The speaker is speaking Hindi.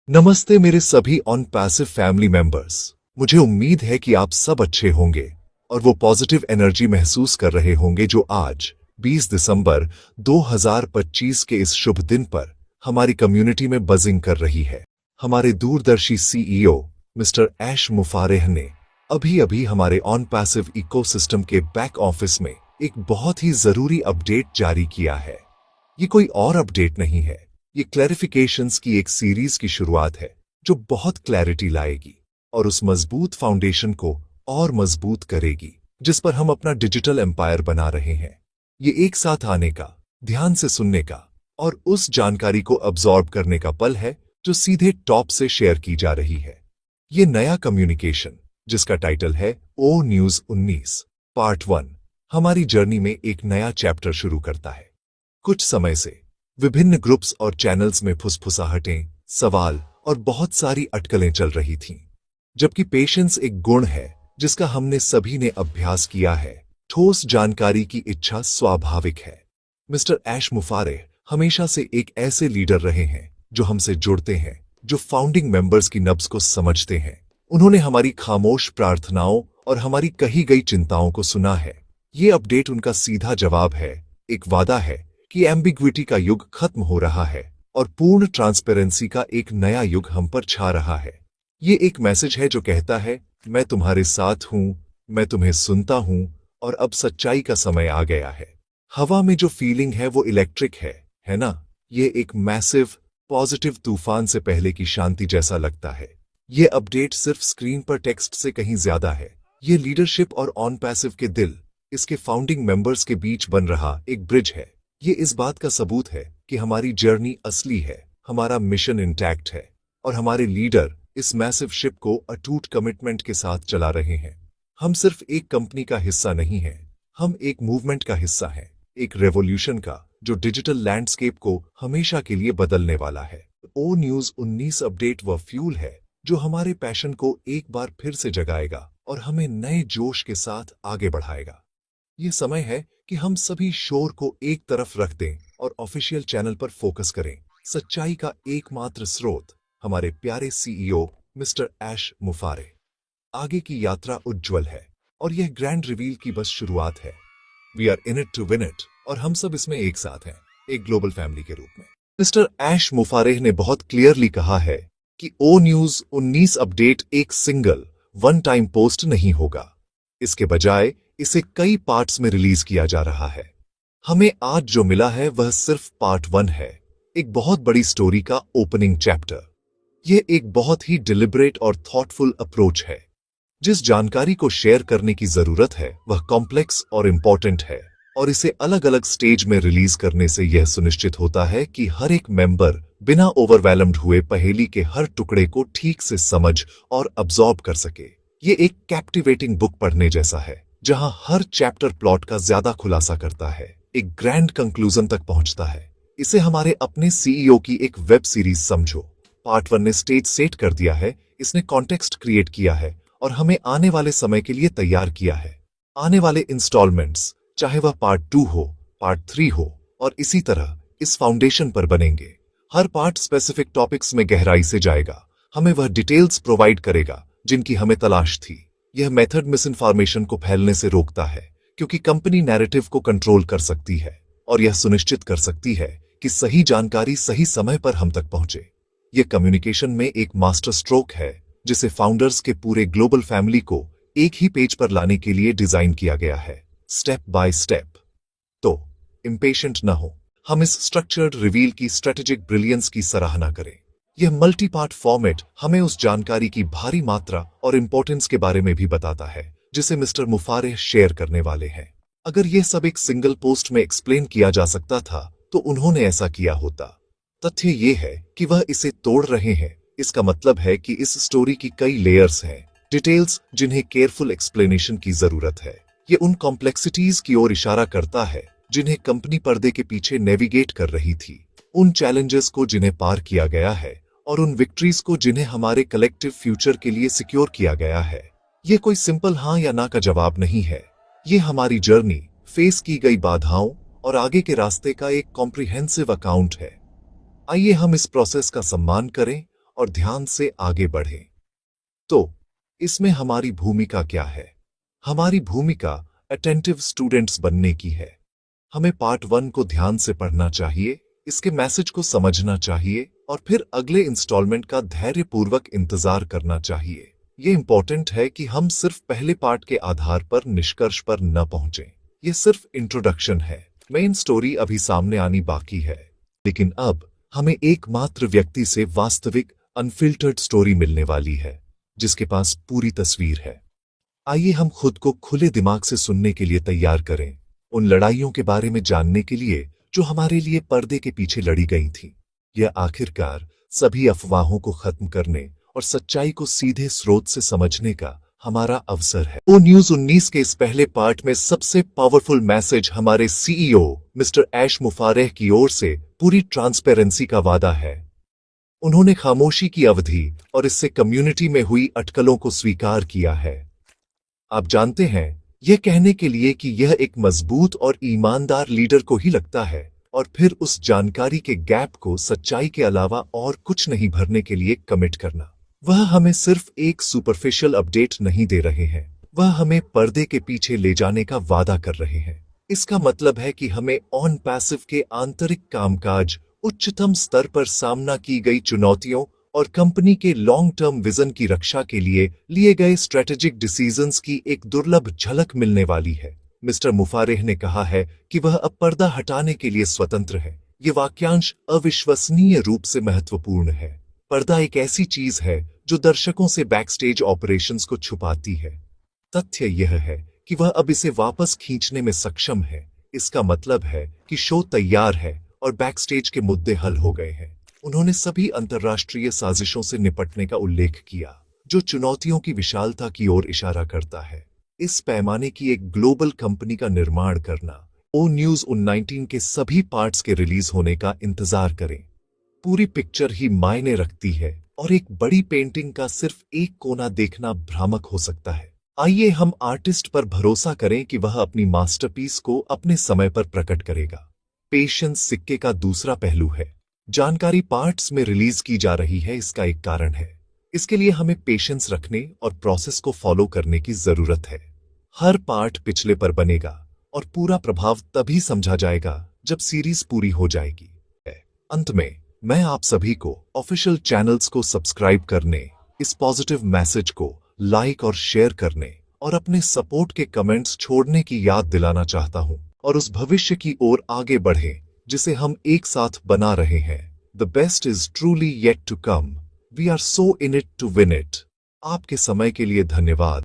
नमस्ते मेरे सभी ऑन पैसिव फैमिली मेंबर्स। मुझे उम्मीद है कि आप सब अच्छे होंगे और वो पॉजिटिव एनर्जी महसूस कर रहे होंगे जो आज 20 दिसंबर 2025 के इस शुभ दिन पर हमारी कम्युनिटी में बजिंग कर रही है। हमारे दूरदर्शी सीईओ मिस्टर ऐश मुफारेह ने अभी अभी हमारे ऑन पैसिव इकोसिस्टम के बैक ऑफिस में एक बहुत ही जरूरी अपडेट जारी किया है। ये कोई और अपडेट नहीं है, ये क्लैरिफिकेशंस की एक सीरीज की शुरुआत है जो बहुत क्लैरिटी लाएगी और उस मजबूत फाउंडेशन को और मजबूत करेगी जिस पर हम अपना डिजिटल एम्पायर बना रहे हैं। ये एक साथ आने का, ध्यान से सुनने का और उस जानकारी को अब्सॉर्ब करने का पल है जो सीधे टॉप से शेयर की जा रही है। ये नया कम्युनिकेशन जिसका टाइटल है ओ न्यूज 19 पार्ट 1 हमारी जर्नी में एक नया चैप्टर शुरू करता है। कुछ समय से विभिन्न ग्रुप्स और चैनल्स में फुसफुसाहटें, सवाल और बहुत सारी अटकलें चल रही थीं। जबकि पेशेंस एक गुण है जिसका हमने सभी ने अभ्यास किया है, ठोस जानकारी की इच्छा स्वाभाविक है। मिस्टर ऐश मुफारेह हमेशा से एक ऐसे लीडर रहे हैं जो हमसे जुड़ते हैं, जो फाउंडिंग मेंबर्स की नब्ज को समझते हैं। उन्होंने हमारी खामोश प्रार्थनाओं और हमारी कही गई चिंताओं को सुना है। ये अपडेट उनका सीधा जवाब है, एक वादा है कि एम्बिग्विटी का युग खत्म हो रहा है और पूर्ण ट्रांसपेरेंसी का एक नया युग हम पर छा रहा है। ये एक मैसेज है जो कहता है, मैं तुम्हारे साथ हूं, मैं तुम्हें सुनता हूं और अब सच्चाई का समय आ गया है। हवा में जो फीलिंग है वो इलेक्ट्रिक है ना? ये एक मैसिव पॉजिटिव तूफान से पहले की शांति जैसा लगता है। ये अपडेट सिर्फ स्क्रीन पर टेक्स्ट से कहीं ज्यादा है। ये लीडरशिप और ऑन पैसिव के दिल, इसके फाउंडिंग मेंबर्स के बीच बन रहा एक ब्रिज है। ये इस बात का सबूत है कि हमारी जर्नी असली है, हमारा मिशन इंटैक्ट है और हमारे लीडर इस मैसिव शिप को अटूट कमिटमेंट के साथ चला रहे हैं। हम सिर्फ एक कंपनी का हिस्सा नहीं हैं, हम एक मूवमेंट का हिस्सा हैं, एक रेवोल्यूशन का जो डिजिटल लैंडस्केप को हमेशा के लिए बदलने वाला है। ओ न्यूज 19 अपडेट वह फ्यूल है जो हमारे पैशन को एक बार फिर से जगाएगा और हमें नए जोश के साथ आगे बढ़ाएगा। ये समय है कि हम सभी शोर को एक तरफ रख दें और ऑफिशियल चैनल पर फोकस करें। सच्चाई का एकमात्र स्रोत हमारे प्यारे सीईओ मिस्टर ऐश मुफारेह। आगे की यात्रा उज्जवल है और यह ग्रैंड रिवील की बस शुरुआत है। We are in it to win it और हम सब इसमें एक साथ हैं, एक ग्लोबल फैमिली के रूप में। मिस्टर ऐश मुफारेह ने बहुत क्लियरली कहा है कि ओ न्यूज 19 अपडेट एक सिंगल वन टाइम पोस्ट नहीं होगा। इसके बजाय इसे कई पार्ट्स में रिलीज किया जा रहा है। हमें आज जो मिला है वह सिर्फ पार्ट 1 है, एक बहुत बड़ी स्टोरी का ओपनिंग चैप्टर। यह एक बहुत ही डिलिबरेट और थॉटफुल अप्रोच है। जिस जानकारी को शेयर करने की जरूरत है वह कॉम्प्लेक्स और इंपॉर्टेंट है और इसे अलग अलग स्टेज में रिलीज करने से यह सुनिश्चित होता है कि हर एक मेंबर बिना ओवरवेलम्ड हुए पहेली के हर टुकड़े को ठीक से समझ और अब्सॉर्ब कर सके। ये एक कैप्टिवेटिंग बुक पढ़ने जैसा है जहां हर चैप्टर प्लॉट का ज्यादा खुलासा करता है, एक ग्रैंड कंक्लूजन तक पहुंचता है। इसे हमारे अपने सीईओ की एक वेब सीरीज समझो। पार्ट 1 ने स्टेज सेट कर दिया है, इसने कॉन्टेक्स्ट क्रिएट किया है और हमें आने वाले समय के लिए तैयार किया है। आने वाले इंस्टॉलमेंट्स, चाहे वह पार्ट 2 हो, पार्ट 3 हो और इसी तरह इस फाउंडेशन पर बनेंगे। हर पार्ट स्पेसिफिक टॉपिक्स में गहराई से जाएगा, हमें वह डिटेल्स प्रोवाइड करेगा जिनकी हमें तलाश थी। यह मेथड मिस इन्फॉर्मेशन को फैलने से रोकता है क्योंकि कंपनी नैरेटिव को कंट्रोल कर सकती है और यह सुनिश्चित कर सकती है कि सही जानकारी सही समय पर हम तक पहुंचे। यह कम्युनिकेशन में एक मास्टर स्ट्रोक है जिसे फाउंडर्स के पूरे ग्लोबल फैमिली को एक ही पेज पर लाने के लिए डिजाइन किया गया है, स्टेप बाय स्टेप। तो इम्पेशेंट न हो, हम इस स्ट्रक्चर्ड रिवील की स्ट्रेटेजिक ब्रिलियंस की सराहना करें। यह मल्टी पार्ट फॉर्मेट हमें उस जानकारी की भारी मात्रा और इंपॉर्टेंस के बारे में भी बताता है जिसे मिस्टर मुफारेह शेयर करने वाले हैं। अगर यह सब एक सिंगल पोस्ट में एक्सप्लेन किया जा सकता था तो उन्होंने ऐसा किया होता। तथ्य यह है कि वह इसे तोड़ रहे हैं। इसका मतलब है कि इस स्टोरी की कई लेयर्स हैं, डिटेल्स जिन्हें केयरफुल एक्सप्लेनेशन की जरूरत है। ये उन कॉम्प्लेक्सिटीज की ओर इशारा करता है जिन्हें कंपनी पर्दे के पीछे नेविगेट कर रही थी, उन चैलेंजेस को जिन्हें पार किया गया है और उन विक्ट्रीज को जिन्हें हमारे कलेक्टिव फ्यूचर के लिए सिक्योर किया गया है। ये कोई सिंपल हाँ या ना का जवाब नहीं है, ये हमारी जर्नी, फेस की गई बाधाओं और आगे के रास्ते का एक कॉम्प्रिहेंसिव अकाउंट है। आइए हम इस प्रोसेस का सम्मान करें और ध्यान से आगे बढ़ें। तो इसमें हमारी भूमिका क्या है? हमारी भूमिका अटेंटिव स्टूडेंट्स बनने की है। हमें पार्ट 1 को ध्यान से पढ़ना चाहिए, इसके मैसेज को समझना चाहिए और फिर अगले इंस्टॉलमेंट का धैर्यपूर्वक इंतजार करना चाहिए। ये इंपॉर्टेंट है कि हम सिर्फ पहले पार्ट के आधार पर निष्कर्ष पर न पहुंचें। ये सिर्फ इंट्रोडक्शन है, मेन स्टोरी अभी सामने आनी बाकी है। लेकिन अब हमें एकमात्र व्यक्ति से वास्तविक अनफिल्टर्ड स्टोरी मिलने वाली है, जिसके पास पूरी तस्वीर है। आइए हम खुद को खुले दिमाग से सुनने के लिए तैयार करें, उन लड़ाइयों के बारे में जानने के लिए जो हमारे लिए पर्दे के पीछे लड़ी गई थी। यह आखिरकार सभी अफवाहों को खत्म करने और सच्चाई को सीधे स्रोत से समझने का हमारा अवसर है। ओ न्यूज 19 के इस पहले पार्ट में सबसे पावरफुल मैसेज हमारे सीईओ मिस्टर ऐश मुफारेह की ओर से पूरी ट्रांसपेरेंसी का वादा है। उन्होंने खामोशी की अवधि और इससे कम्युनिटी में हुई अटकलों को स्वीकार किया है। आप जानते हैं, यह कहने के लिए कि यह एक मजबूत और ईमानदार लीडर को ही लगता है, और फिर उस जानकारी के गैप को सच्चाई के अलावा और कुछ नहीं भरने के लिए कमिट करना। वह हमें सिर्फ एक सुपरफिशियल अपडेट नहीं दे रहे हैं, वह हमें पर्दे के पीछे ले जाने का वादा कर रहे हैं। इसका मतलब है कि हमें ऑन पैसिव के आंतरिक कामकाज, उच्चतम स्तर पर सामना की गई चुनौतियों और कंपनी के लॉन्ग टर्म विजन की रक्षा के लिए गए स्ट्रेटेजिक डिसीजंस की एक दुर्लभ झलक मिलने वाली है। मिस्टर मुफारेह ने कहा है कि वह अब पर्दा हटाने के लिए स्वतंत्र है। ये वाक्यांश अविश्वसनीय रूप से महत्वपूर्ण है। पर्दा एक ऐसी चीज है जो दर्शकों से बैकस्टेज ऑपरेशंस को छुपाती है। तथ्य यह है कि वह अब इसे वापस खींचने में सक्षम है। इसका मतलब है कि शो तैयार है और बैकस्टेज के मुद्दे हल हो गए हैं। उन्होंने सभी अंतर्राष्ट्रीय साजिशों से निपटने का उल्लेख किया, जो चुनौतियों की विशालता की ओर इशारा करता है। इस पैमाने की एक ग्लोबल कंपनी का निर्माण करना। ओ न्यूज 19 के सभी पार्ट्स के रिलीज होने का इंतजार करें। पूरी पिक्चर ही मायने रखती है और एक बड़ी पेंटिंग का सिर्फ एक कोना देखना भ्रामक हो सकता है। आइए हम आर्टिस्ट पर भरोसा करें कि वह अपनी मास्टरपीस को अपने समय पर प्रकट करेगा। पेशेंस सिक्के का दूसरा पहलू है। जानकारी पार्ट्स में रिलीज की जा रही है, इसका एक कारण है। इसके लिए हमें पेशेंस रखने और प्रोसेस को फॉलो करने की जरूरत है। हर पार्ट पिछले पर बनेगा और पूरा प्रभाव तभी समझा जाएगा जब सीरीज पूरी हो जाएगी। अंत में मैं आप सभी को ऑफिशियल चैनल्स को सब्सक्राइब करने, इस पॉजिटिव मैसेज को लाइक और शेयर करने और अपने सपोर्ट के कमेंट्स छोड़ने की याद दिलाना चाहता हूं, और उस भविष्य की ओर आगे बढ़े जिसे हम एक साथ बना रहे हैं। The best is truly yet to come. We are so in it to win it. आपके समय के लिए धन्यवाद।